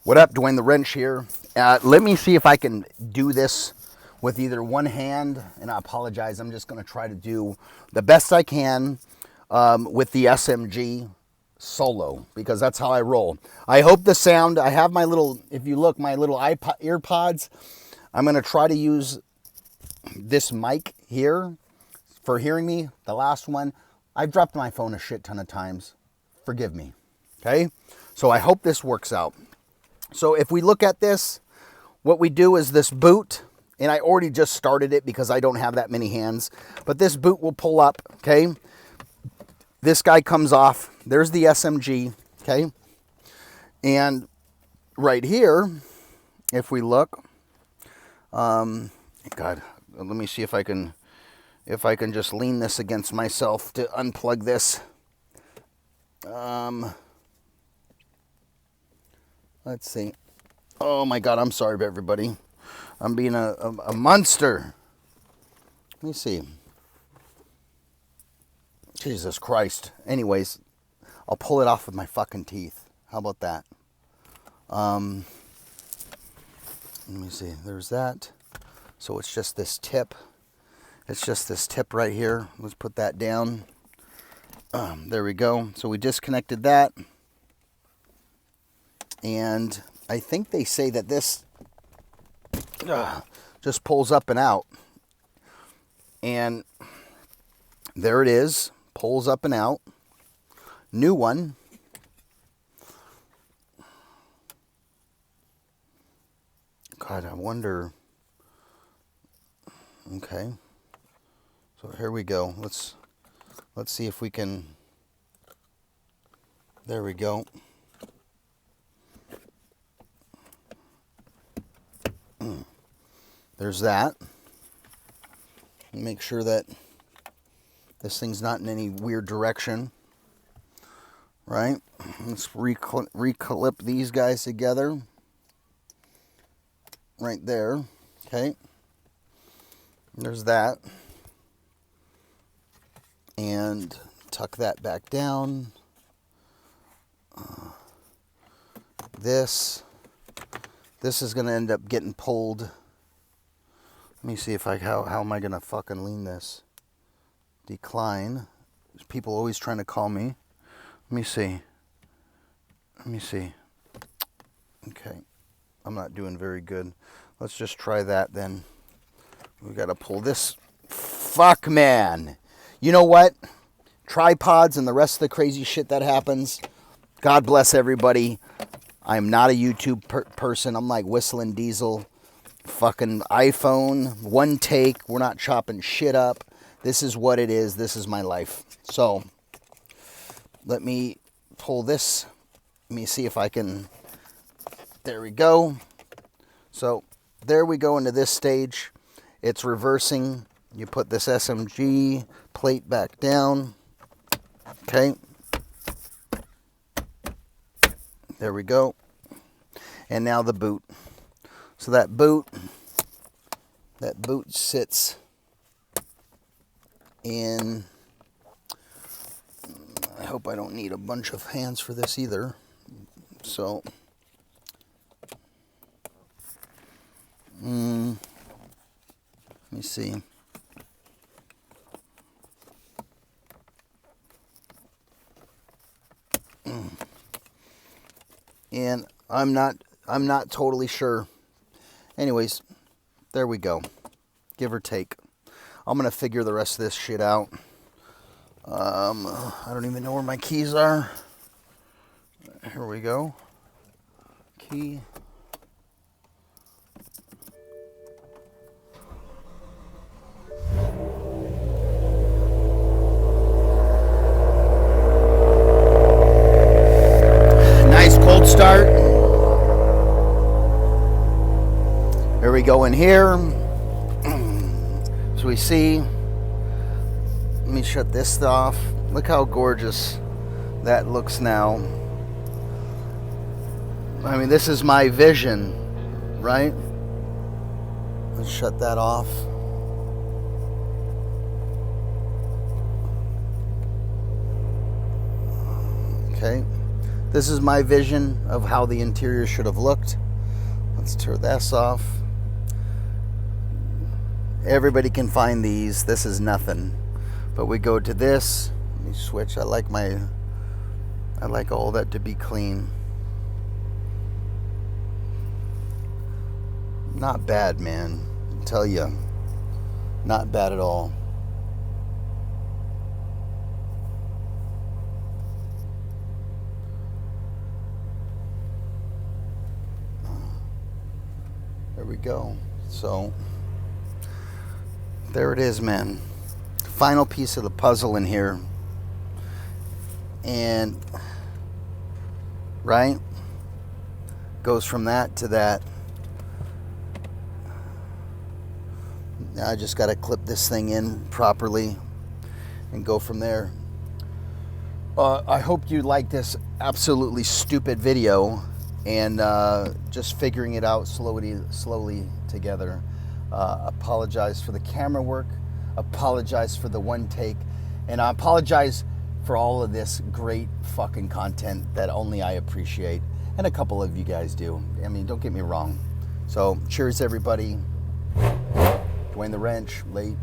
What up, Duane the Wrench here. Let me see if I can do this with either one hand, and I apologize, I'm just going to try to do the best I can with the SMG solo, because that's how I roll. I hope the sound, I have my little, if you look, my little earpods. I'm going to try to use this mic here for hearing me. The last one, I've dropped my phone a shit ton of times. Forgive me, okay? So I hope this works out. So if we look at this, what we do is this boot, and I already just started it because I don't have that many hands, but this boot will pull up, okay? This guy comes off. There's the SMG, okay? And right here, if we look, God, let me see if I can just lean this against myself to unplug this. Let's see. Oh my God, I'm sorry, everybody. I'm being a monster. Let me see. Jesus Christ. Anyways, I'll pull it off with my fucking teeth. How about that? Let me see. There's that. So it's just this tip. It's just this tip right here. Let's put that down. There we go. So we disconnected that. And I think they say that this just pulls up and out. And there it is. Pulls up and out. New one. God, I wonder. Okay. So here we go. Let's see if we can. There we go. There's that. Make sure that this thing's not in any weird direction. Right? Let's reclip these guys together. Right there. Okay. There's that. And tuck that back down. This is going to end up getting pulled. Let me see if how am I going to fucking lean this? Decline. There's people always trying to call me. Let me see. Okay. I'm not doing very good. Let's just try that then. We got to pull this. Fuck, man. You know what? Tripods and the rest of the crazy shit that happens. God bless everybody. I'm not a YouTube person. I'm like Whistling Diesel. Fucking iPhone. One take. We're not chopping shit up. This is what it is. This is my life. So, let me pull this. Let me see if I can. There we go. So, there we go into this stage. It's reversing. You put this SMG plate back down. Okay. There we go. And now the boot. So that boot sits in. I hope I don't need a bunch of hands for this either. So, let me see. And I'm not totally sure. Anyways, there we go. Give or take. I'm going to figure the rest of this shit out. I don't even know where my keys are. Here we go. Key. Nice cold start. Here we go in here. So we see. Let me shut this off. Look how gorgeous that looks now. I mean, this is my vision, right? Let's shut that off. Okay. This is my vision of how the interior should have looked. Let's turn this off. Everybody can find these. This is nothing. But we go to this. Let me switch. I like all that to be clean. Not bad, man. I tell you. Not bad at all. There we go. So there it is, man. Final piece of the puzzle in here. And right, goes from that to that. Now I just got to clip this thing in properly and go from there. I hope you like this absolutely stupid video and just figuring it out slowly together. Apologize for the camera work, apologize for the one take, and I apologize for all of this great fucking content that only I appreciate, and a couple of you guys do. I mean, don't get me wrong. So cheers, everybody. Duane the Wrench, late.